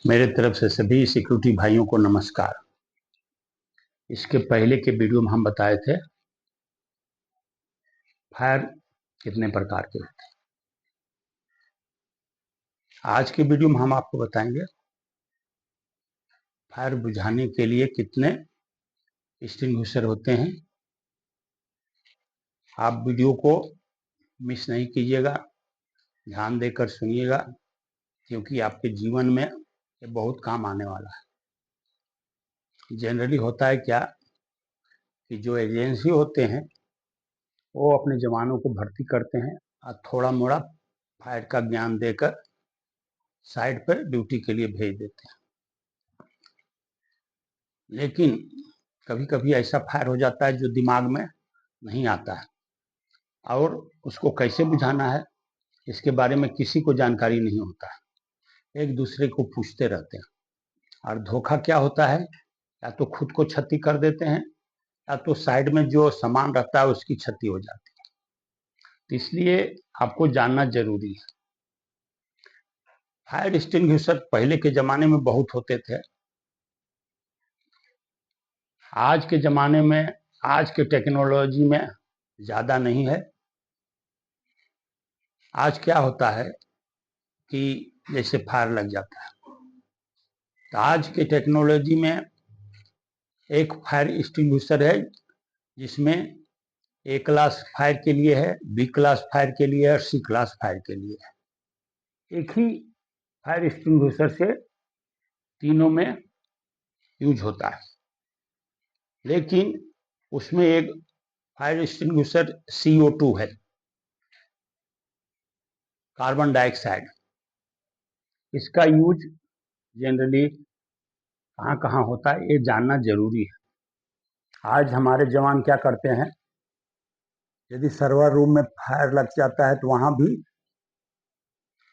मेरे तरफ से सभी सिक्योरिटी भाइयों को नमस्कार। इसके पहले के वीडियो में हम बताए थे फायर कितने प्रकार के होते हैं। आज के वीडियो में हम आपको बताएंगे फायर बुझाने के लिए कितने एक्सटिंग्विशर होते हैं। आप वीडियो को मिस नहीं कीजिएगा, ध्यान देकर सुनिएगा, क्योंकि आपके जीवन में ये बहुत काम आने वाला है। जनरली होता है क्या कि जो एजेंसी होते हैं वो अपने जवानों को भर्ती करते हैं और थोड़ा मोड़ा फायर का ज्ञान देकर साइड पर ड्यूटी के लिए भेज देते हैं। लेकिन कभी कभी ऐसा फायर हो जाता है जो दिमाग में नहीं आता है और उसको कैसे बुझाना है इसके बारे में किसी को जानकारी नहीं होता है। एक दूसरे को पूछते रहते हैं और धोखा क्या होता है, या तो खुद को क्षति कर देते हैं या तो साइड में जो सामान रहता है उसकी क्षति हो जाती है। तो इसलिए आपको जानना जरूरी है। फायर एक्सटिंग्विशर पहले के जमाने में बहुत होते थे। आज के जमाने में, आज के टेक्नोलॉजी में ज्यादा नहीं है। आज क्या होता है कि जैसे फायर लग जाता है तो आज के टेक्नोलॉजी में एक फायर एक्सटिंग्विशर है जिसमें ए क्लास फायर के लिए है, बी क्लास फायर के लिए है और सी क्लास फायर के लिए है। एक ही फायर एक्सटिंग्विशर से तीनों में यूज होता है, लेकिन उसमें एक फायर एक्सटिंग्विशर CO2 है, कार्बन डाइऑक्साइड। इसका यूज जनरली कहाँ कहाँ होता है ये जानना जरूरी है। आज हमारे जवान क्या करते हैं, यदि सर्वर रूम में फायर लग जाता है तो वहां भी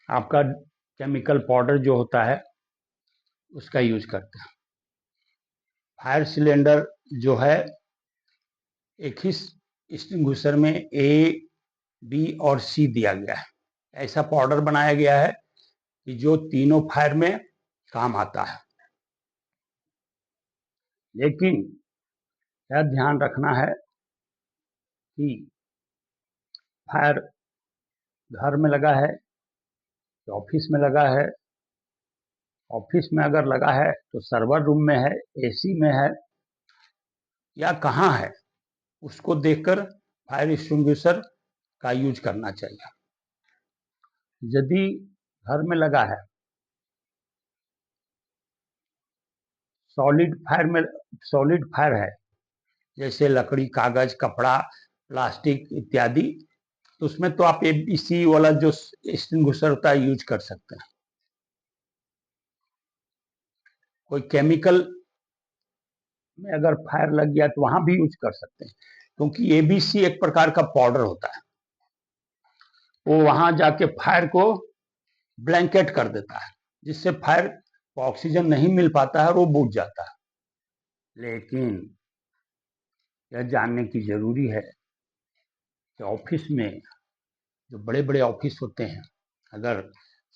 आपका केमिकल पाउडर जो होता है उसका यूज करते हैं। फायर सिलेंडर जो है एक ही एक्सटिंग्विशर में A, B और C दिया गया है। ऐसा पाउडर बनाया गया है कि जो तीनों फायर में काम आता है। लेकिन यह ध्यान रखना है कि फायर घर में लगा है, ऑफिस में लगा है। ऑफिस में अगर लगा है तो सर्वर रूम में है, AC में है या कहाँ है, उसको देखकर फायर एक्सटिंग्विशर का यूज करना चाहिए। यदि घर में लगा है, सॉलिड फायर है, जैसे लकड़ी, कागज, कपड़ा, प्लास्टिक इत्यादि, तो उसमें तो आप ABC वाला जो एक्सटिंग्विशर होता है यूज कर सकते हैं। कोई केमिकल में अगर फायर लग गया तो वहां भी यूज कर सकते हैं, क्योंकि ABC एक प्रकार का पाउडर होता है। वो वहां जाके फायर को ब्लैंकेट कर देता है, जिससे फायर को ऑक्सीजन नहीं मिल पाता है और वो बुझ जाता है। लेकिन यह जानने की जरूरी है कि ऑफिस में, जो बड़े बड़े ऑफिस होते हैं, अगर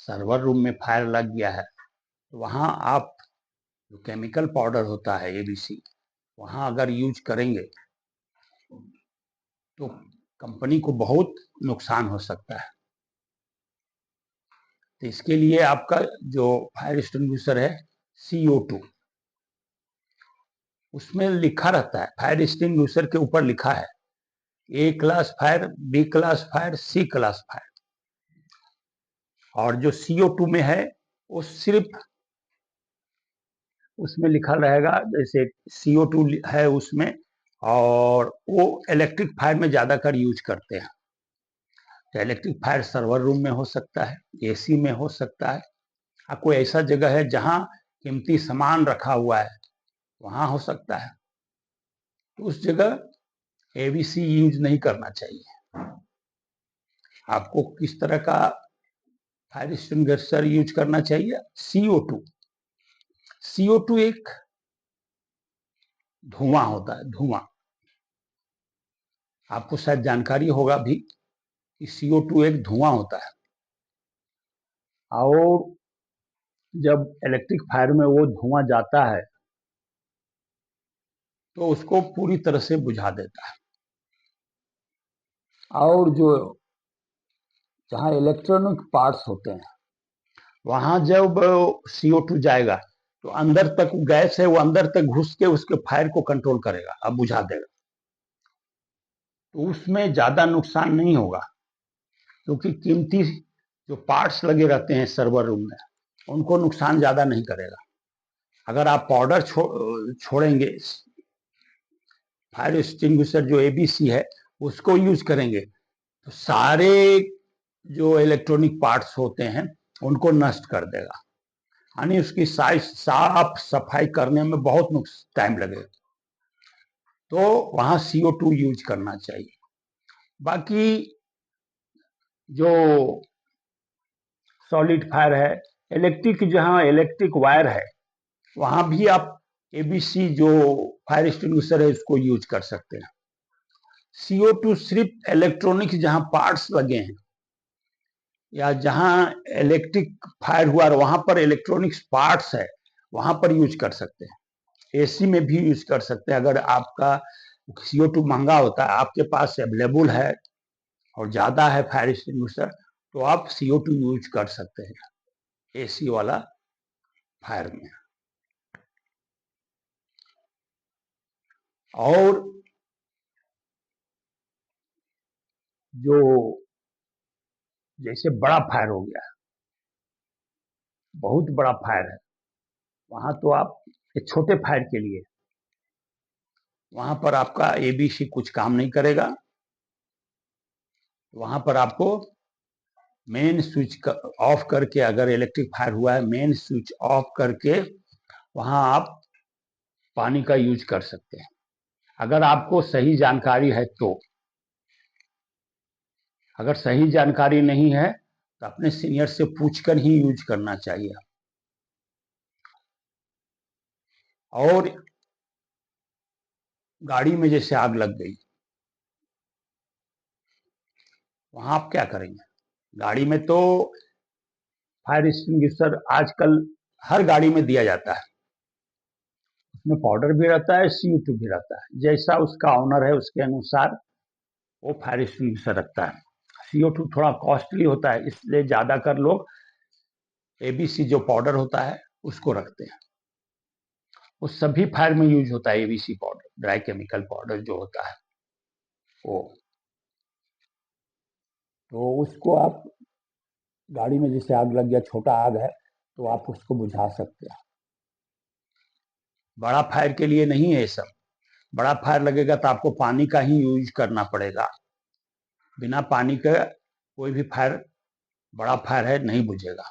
सर्वर रूम में फायर लग गया है तो वहां आप जो केमिकल पाउडर होता है ABC, वहां अगर यूज करेंगे तो कंपनी को बहुत नुकसान हो सकता है। तो इसके लिए आपका जो फायर एक्सटिंग्विशर है CO2, उसमें लिखा रहता है, फायर एक्सटिंग्विशर के ऊपर लिखा है A class fire, B class fire, C class fire. और जो CO2 में है वो सिर्फ उसमें लिखा रहेगा, जैसे CO2 है उसमें, और वो इलेक्ट्रिक फायर में ज्यादातर यूज करते हैं। तो इलेक्ट्रिक फायर सर्वर रूम में हो सकता है, AC में हो सकता है, कोई ऐसा जगह है जहां कीमती सामान रखा हुआ है वहां हो सकता है। तो उस जगह ABC यूज नहीं करना चाहिए। आपको किस तरह का फायर एक्सटिंग्विशर यूज करना चाहिए? CO2। CO2 एक धुआं होता है, धुआं। आपको शायद जानकारी होगा भी कि CO2 एक धुआं होता है और जब इलेक्ट्रिक फायर में वो धुआं जाता है तो उसको पूरी तरह से बुझा देता है। और जो जहाँ इलेक्ट्रॉनिक पार्ट्स होते हैं वहां जब CO2 जाएगा तो अंदर तक गैस है, वो अंदर तक घुस के उसके फायर को कंट्रोल करेगा, अब बुझा देगा। तो उसमें ज्यादा नुकसान नहीं होगा, क्योंकि कीमती जो पार्ट्स लगे रहते हैं सर्वर रूम में, उनको नुकसान ज्यादा नहीं करेगा। अगर आप पाउडर छोड़ेंगे, फायर एक्सटिंग्विशर जो ABC है उसको यूज करेंगे, तो सारे जो इलेक्ट्रॉनिक पार्ट्स होते हैं उनको नष्ट कर देगा, यानी उसकी साफ सफाई करने में बहुत टाइम लगेगा। तो वहां CO2 यूज करना चाहिए। बाकी जो सॉलिड फायर है, इलेक्ट्रिक, जहां इलेक्ट्रिक वायर है वहां भी आप ABC जो फायर एक्सटिंग्विशर है उसको यूज कर सकते हैं। CO2 सिर्फ इलेक्ट्रॉनिक जहां पार्ट्स लगे हैं या जहां इलेक्ट्रिक फायर हुआ वहां पर इलेक्ट्रॉनिक्स पार्ट्स है वहां पर यूज कर सकते हैं। AC में भी यूज कर सकते हैं। अगर आपका CO2 महंगा होता है, आपके पास अवेलेबल है और ज्यादा है फायर एक्सटिंग्विशर, तो आप CO2 यूज कर सकते हैं AC वाला फायर में। और जो जैसे बड़ा फायर हो गया, बहुत बड़ा फायर है, वहां तो आप एक छोटे फायर के लिए वहां पर आपका ABC कुछ काम नहीं करेगा। वहां पर आपको मेन स्विच ऑफ करके, अगर इलेक्ट्रिक फायर हुआ है, मेन स्विच ऑफ करके वहां आप पानी का यूज कर सकते हैं, अगर आपको सही जानकारी है तो। अगर सही जानकारी नहीं है तो अपने सीनियर से पूछकर ही यूज करना चाहिए। और गाड़ी में जैसे आग लग गई, वहां आप क्या करेंगे? गाड़ी में तो फायर एक्सटिंग्विशर आजकल हर गाड़ी में दिया जाता है, उसमें पाउडर भी रहता है, CO2 भी रहता है। जैसा उसका ऑनर है उसके अनुसार वो फायर एक्सटिंग्विशर रखता है। CO2 थोड़ा कॉस्टली होता है, इसलिए ज्यादातर लोग ABC जो पाउडर होता है उसको रखते हैं। वो सभी फायर में यूज होता है, ABC powder, dry chemical powder जो होता है वो। तो उसको आप गाड़ी में जैसे आग लग गया, छोटा आग है, तो आप उसको बुझा सकते हैं। बड़ा फायर के लिए नहीं है ये सब। बड़ा फायर लगेगा तो आपको पानी का ही यूज करना पड़ेगा। बिना पानी के कोई भी फायर, बड़ा फायर है, नहीं बुझेगा।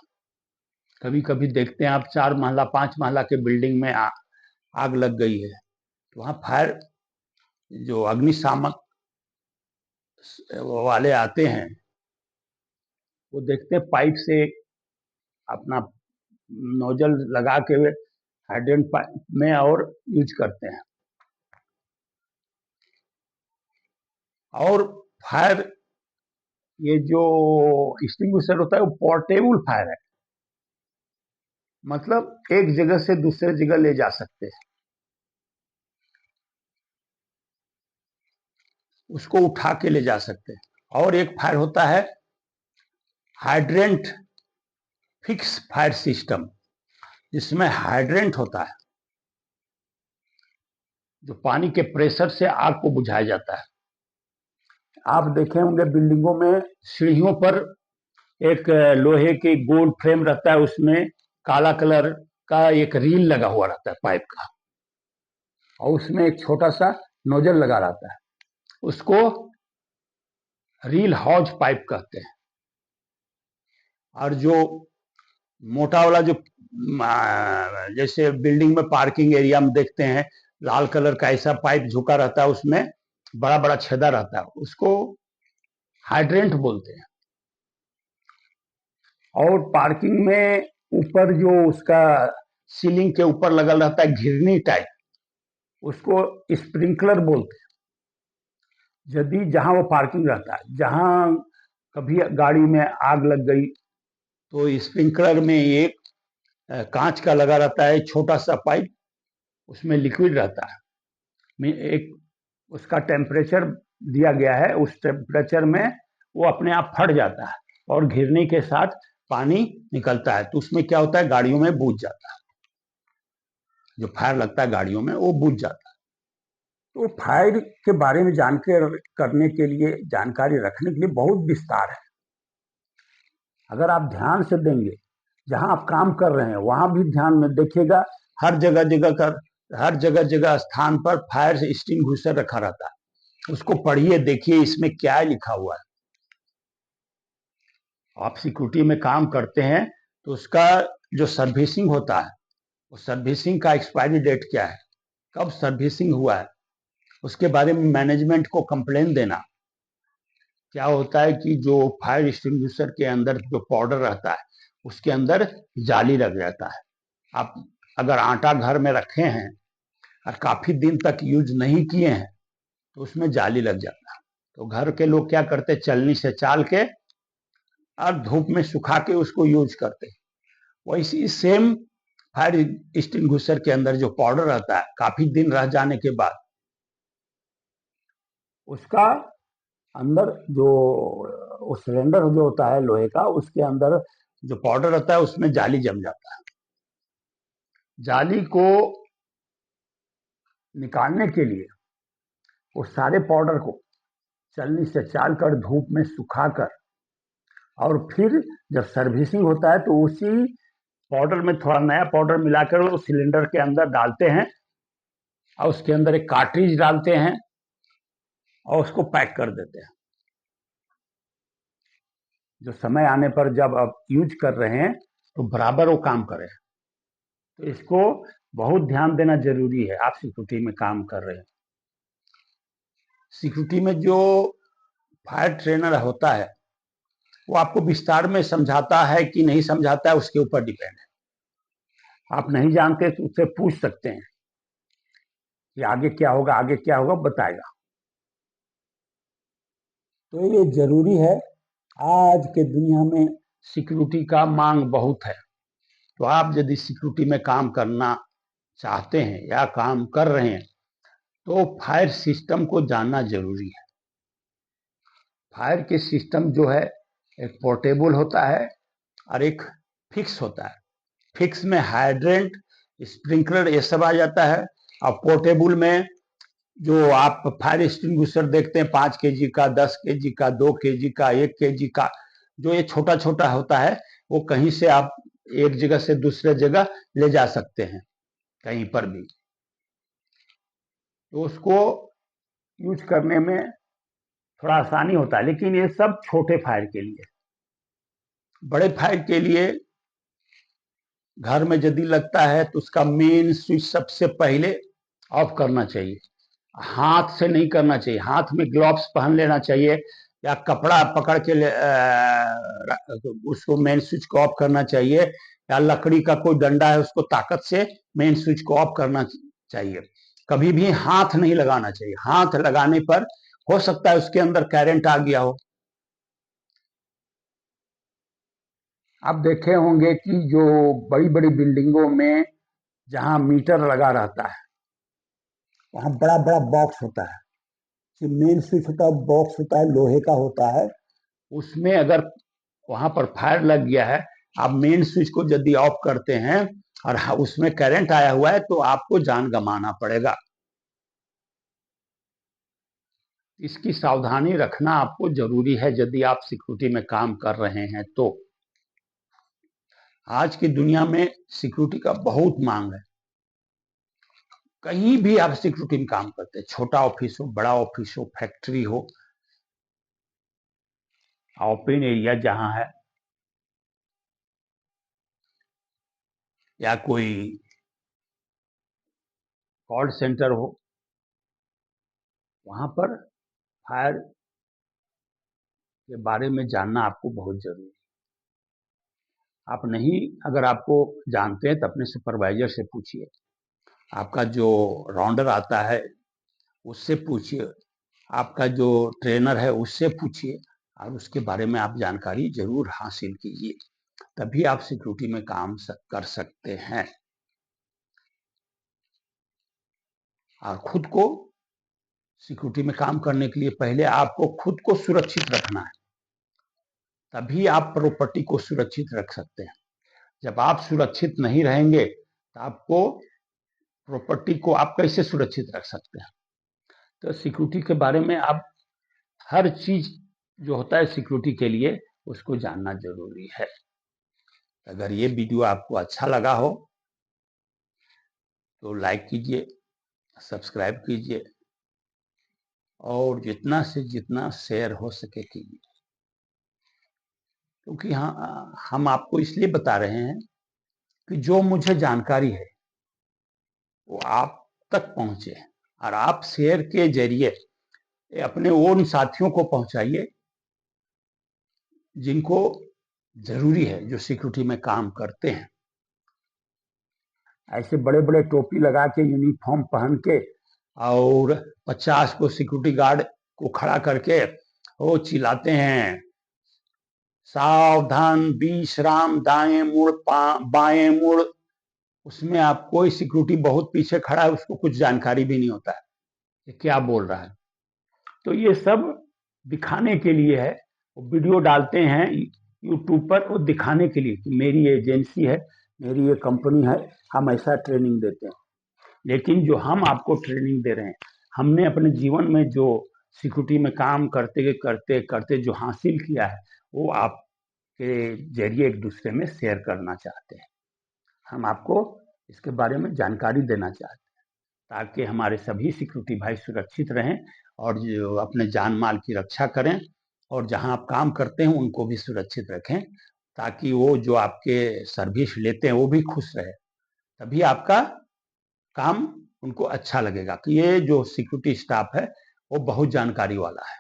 कभी कभी देखते हैं आप 4 महला 5 महला के बिल्डिंग में आग लग गई है, तो वहां फायर जो अग्निशामक वाले आते हैं, वो देखते हैं पाइप से अपना नोजल लगा के हाइड्रेंट पाइप में और यूज करते हैं। और फायर, ये जो एक्सटिंग्विशर होता है वो पोर्टेबल फायर है, मतलब एक जगह से दूसरे जगह ले जा सकते हैं। उसको उठा के ले जा सकते हैं। और एक फायर होता है हाइड्रेंट फिक्स फायर सिस्टम, जिसमें हाइड्रेंट होता है, जो पानी के प्रेशर से आग को बुझाया जाता है। आप देखे होंगे बिल्डिंगों में सीढ़ियों पर एक लोहे के गोल फ्रेम रहता है, उसमें काला कलर का एक रील लगा हुआ रहता है पाइप का, और उसमें एक छोटा सा नोजल लगा रहता है, उसको रील हॉज पाइप कहते हैं। और जो मोटा वाला जो जैसे बिल्डिंग में पार्किंग एरिया में देखते हैं लाल कलर का ऐसा पाइप झुका रहता है, उसमें बड़ा बड़ा छेदा रहता है, उसको हाइड्रेंट बोलते हैं। और पार्किंग में ऊपर जो उसका सीलिंग के ऊपर लगल रहता है घिरनी टाइप, उसको स्प्रिंकलर बोलते हैं। यदि जहां वो पार्किंग रहता है, जहां कभी गाड़ी में आग लग गई, तो स्प्रिंकलर में एक कांच का लगा रहता है, छोटा सा पाइप, उसमें लिक्विड रहता है, एक उसका टेम्परेचर दिया गया है, उस टेम्परेचर में वो अपने आप फट जाता है और घिरने के साथ पानी निकलता है, तो उसमें क्या होता है, गाड़ियों में बुझ जाता है, जो फायर लगता है गाड़ियों में वो बुझ जाता है। तो फायर के बारे में जानकारी करने के लिए, जानकारी रखने के लिए बहुत विस्तार है। अगर आप ध्यान से देंगे, जहां आप काम कर रहे हैं वहां भी ध्यान में देखिएगा, हर जगह जगह स्थान पर फायर एक्सटिंग्विशर रखा रहता है, उसको पढ़िए, देखिए इसमें क्या लिखा हुआ है। आप सिक्योरिटी में काम करते हैं तो उसका जो सर्विसिंग होता है, उस सर्विसिंग का एक्सपायरी डेट क्या है, कब सर्विसिंग हुआ है, उसके बारे में मैनेजमेंट को कंप्लेन देना। क्या होता है कि जो फायर एक्सटिंग्विशर के अंदर जो पाउडर रहता है उसके अंदर जाली लग जाता है। आप अगर आटा घर में रखे हैं और काफी दिन तक यूज नहीं किए हैं तो उसमें जाली लग जाता है, तो घर के लोग क्या करते, चलनी से चाल के और धूप में सुखा के उसको यूज करते। वैसी सेम फायर एक्सटिंग्विशर के अंदर जो पाउडर रहता है, काफी दिन रह जाने के बाद उसका अंदर जो वो सिलेंडर जो होता है लोहे का, उसके अंदर जो पाउडर रहता है उसमें जाली जम जाता है। जाली को निकालने के लिए वो सारे पाउडर को चलनी से चाल कर धूप में सुखाकर और फिर जब सर्विसिंग होता है तो उसी पाउडर में थोड़ा नया पाउडर मिलाकर वो सिलेंडर के अंदर डालते हैं और उसके अंदर एक कार्ट्रिज डालते हैं और उसको पैक कर देते हैं। जो समय आने पर जब आप यूज कर रहे हैं तो बराबर वो काम करे, तो इसको बहुत ध्यान देना जरूरी है। आप सिक्योरिटी में काम कर रहे हैं, सिक्योरिटी में जो फायर ट्रेनर होता है वो आपको विस्तार में समझाता है कि नहीं समझाता है, उसके ऊपर डिपेंड है। आप नहीं जानते तो उससे पूछ सकते हैं कि आगे क्या होगा, आगे क्या होगा, बताएगा। तो ये जरूरी है। आज के दुनिया में सिक्योरिटी का मांग बहुत है, तो आप यदि सिक्योरिटी में काम करना चाहते हैं या काम कर रहे हैं तो फायर सिस्टम को जानना जरूरी है। फायर के सिस्टम जो है, एक पोर्टेबल होता है और एक फिक्स होता है। फिक्स में हाइड्रेंट, स्प्रिंकलर ये सब आ जाता है, और पोर्टेबल में जो आप फायर एक्सटिंग्विशर देखते हैं 5 केजी का, 10 केजी का, 2 केजी का, 1 केजी का, जो ये छोटा छोटा होता है, वो कहीं से आप एक जगह से दूसरे जगह ले जा सकते हैं, कहीं पर भी। तो उसको यूज करने में थोड़ा आसानी होता है, लेकिन ये सब छोटे फायर के लिए। बड़े फायर के लिए घर में यदि लगता है तो उसका मेन स्विच सबसे पहले ऑफ करना चाहिए। हाथ से नहीं करना चाहिए, हाथ में ग्लव्स पहन लेना चाहिए या कपड़ा पकड़ के उसको मेन स्विच को ऑफ करना चाहिए, या लकड़ी का कोई डंडा है उसको ताकत से मेन स्विच को ऑफ करना चाहिए। कभी भी हाथ नहीं लगाना चाहिए, हाथ लगाने पर हो सकता है उसके अंदर करंट आ गया हो। आप देखे होंगे कि जो बड़ी बड़ी बिल्डिंगों में जहां मीटर लगा रहता है वहां बड़ा बड़ा बॉक्स होता है, जो मेन स्विच होता है बॉक्स होता है, लोहे का होता है। उसमें अगर वहां पर फायर लग गया है, आप मेन स्विच को यदि ऑफ करते हैं और उसमें करंट आया हुआ है तो आपको जान गंवाना पड़ेगा। इसकी सावधानी रखना आपको जरूरी है यदि आप सिक्योरिटी में काम कर रहे हैं तो। आज की दुनिया में सिक्योरिटी का बहुत मांग है। कहीं भी आप सिक्योरिटी में काम करते हैं, छोटा ऑफिस हो, बड़ा ऑफिस हो, फैक्ट्री हो, ओपन एरिया जहां है, या कोई कॉल सेंटर हो, वहां पर फायर के बारे में जानना आपको बहुत जरूरी है। आप नहीं, अगर आपको जानते हैं तो अपने सुपरवाइजर से पूछिए, आपका जो राउंडर आता है उससे पूछिए, आपका जो ट्रेनर है उससे पूछिए, और उसके बारे में आप जानकारी जरूर हासिल कीजिए। तभी आप सिक्योरिटी में काम कर सकते हैं। और खुद को सिक्योरिटी में काम करने के लिए पहले आपको खुद को सुरक्षित रखना है, तभी आप प्रॉपर्टी को सुरक्षित रख सकते हैं। जब आप सुरक्षित नहीं रहेंगे तो आपको प्रॉपर्टी को आप कैसे सुरक्षित रख सकते हैं। तो सिक्योरिटी के बारे में आप हर चीज जो होता है सिक्योरिटी के लिए उसको जानना जरूरी है। अगर ये वीडियो आपको अच्छा लगा हो तो लाइक कीजिए, सब्सक्राइब कीजिए और जितना से जितना शेयर हो सके कीजिए, क्योंकि हम आपको इसलिए बता रहे हैं कि जो मुझे जानकारी है वो आप तक पहुंचे और आप शेयर के जरिए अपने उन साथियों को पहुंचाइए जिनको जरूरी है, जो सिक्योरिटी में काम करते हैं। ऐसे बड़े बड़े टोपी लगा के यूनिफॉर्म पहन के और 50 को सिक्योरिटी गार्ड को खड़ा करके वो चिल्लाते हैं, सावधान विश्राम, दाएं मुड़ बाएं मुड़। उसमें आप कोई सिक्योरिटी बहुत पीछे खड़ा है, उसको कुछ जानकारी भी नहीं होता है ये क्या बोल रहा है। तो ये सब दिखाने के लिए है, वो वीडियो डालते हैं यूट्यूब पर, वो दिखाने के लिए कि मेरी एजेंसी है, मेरी ये कंपनी है, हम ऐसा ट्रेनिंग देते हैं। लेकिन जो हम आपको ट्रेनिंग दे रहे हैं, हमने अपने जीवन में जो सिक्योरिटी में काम करते करते करते जो हासिल किया है वो आपके जरिए एक दूसरे में शेयर करना चाहते हैं। हम आपको इसके बारे में जानकारी देना चाहते हैं ताकि हमारे सभी सिक्योरिटी भाई सुरक्षित रहें और जो अपने जान माल की रक्षा करें और जहां आप काम करते हैं उनको भी सुरक्षित रखें, ताकि वो जो आपके सर्विस लेते हैं वो भी खुश रहे। तभी आपका काम उनको अच्छा लगेगा कि ये जो सिक्योरिटी स्टाफ है वो बहुत जानकारी वाला है,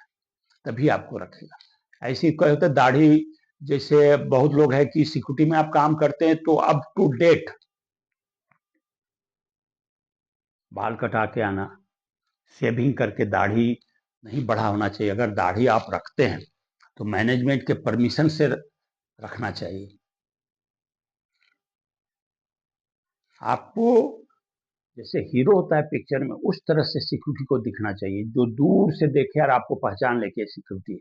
तभी आपको रखेगा। ऐसी कोई होता है दाढ़ी, जैसे बहुत लोग है कि सिक्योरिटी में आप काम करते हैं तो अप टू डेट बाल कटा के आना, शेविंग करके, दाढ़ी नहीं बढ़ा होना चाहिए। अगर दाढ़ी आप रखते हैं तो मैनेजमेंट के परमिशन से रखना चाहिए। आपको जैसे हीरो होता है पिक्चर में, उस तरह से सिक्योरिटी को दिखना चाहिए, जो दूर से देखे और आपको पहचान लेके सिक्योरिटी है।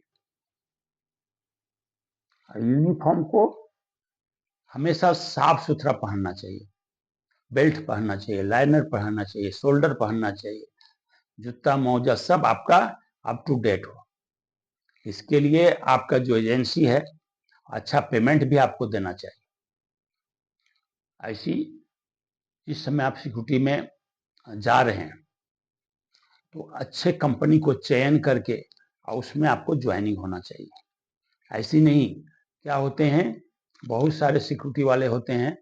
यूनिफॉर्म को हमेशा साफ सुथरा पहनना चाहिए, बेल्ट पहनना चाहिए, लाइनर पहनना चाहिए, शोल्डर पहनना चाहिए, जूता मोजा सब आपका अप टू डेट हो। इसके लिए आपका जो एजेंसी है अच्छा पेमेंट भी आपको देना चाहिए। ऐसी इस समय आप सिक्योरिटी में जा रहे हैं तो अच्छे कंपनी को चयन करके और उसमें आपको ज्वाइनिंग होना चाहिए। ऐसी नहीं, क्या होते हैं बहुत सारे सिक्योरिटी वाले होते हैं,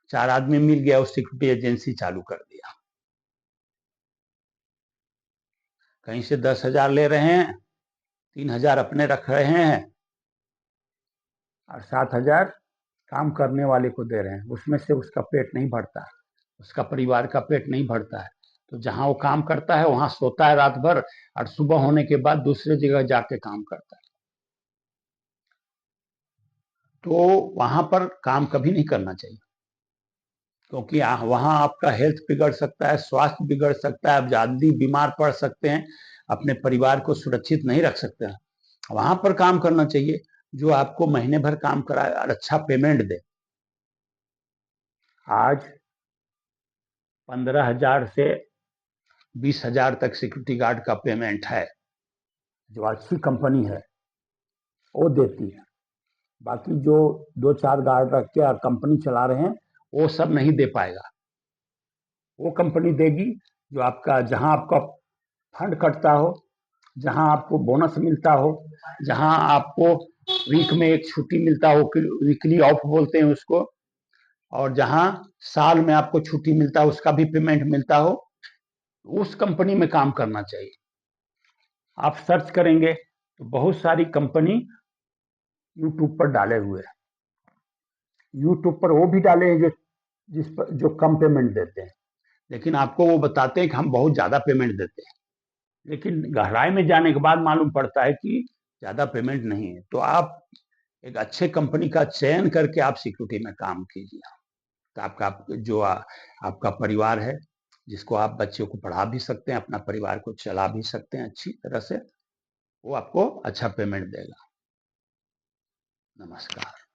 4 आदमी मिल गया उस सिक्योरिटी एजेंसी चालू कर दिया, कहीं से 10,000 ले रहे हैं, 3,000 अपने रख रहे हैं और 7,000 काम करने वाले को दे रहे हैं। उसमें से उसका पेट नहीं भरता, उसका परिवार का पेट नहीं भरता है। तो जहां वो काम करता है वहां सोता है रात भर और सुबह होने के बाद दूसरे जगह जाके काम करता है। तो वहां पर काम कभी नहीं करना चाहिए, क्योंकि वहां आपका हेल्थ बिगड़ सकता है, स्वास्थ्य बिगड़ सकता है, आप जल्दी बीमार पड़ सकते हैं, अपने परिवार को सुरक्षित नहीं रख सकते हैं। वहां पर काम करना चाहिए जो आपको महीने भर काम कराए और अच्छा पेमेंट दे। आज 15,000 से 20,000 तक सिक्योरिटी गार्ड का पेमेंट है, जो अच्छी कंपनी है वो देती है। बाकी जो 2-4 गार्ड रख के कंपनी चला रहे हैं वो सब नहीं दे पाएगा। वो कंपनी देगी जो आपका, जहां आपका फंड कटता हो, जहां आपको बोनस मिलता हो, जहां आपको वीक में एक छुट्टी मिलता हो, वीकली ऑफ बोलते हैं उसको, और जहां साल में आपको छुट्टी मिलता है उसका भी पेमेंट मिलता हो, उस कंपनी में काम करना चाहिए। आप सर्च करेंगे तो बहुत सारी कंपनी यूट्यूब पर डाले हुए हैं। यूट्यूब पर वो भी डाले हैं जिस पर जो कम पेमेंट देते हैं, लेकिन आपको वो बताते हैं कि हम बहुत ज्यादा पेमेंट देते हैं, लेकिन गहराई में जाने के बाद मालूम पड़ता है कि ज्यादा पेमेंट नहीं है। तो आप एक अच्छे कंपनी का चयन करके आप सिक्योरिटी में काम कीजिए। तो आपका परिवार है, जिसको आप बच्चों को पढ़ा भी सकते हैं, अपना परिवार को चला भी सकते हैं अच्छी तरह से, वो आपको अच्छा पेमेंट देगा। नमस्कार।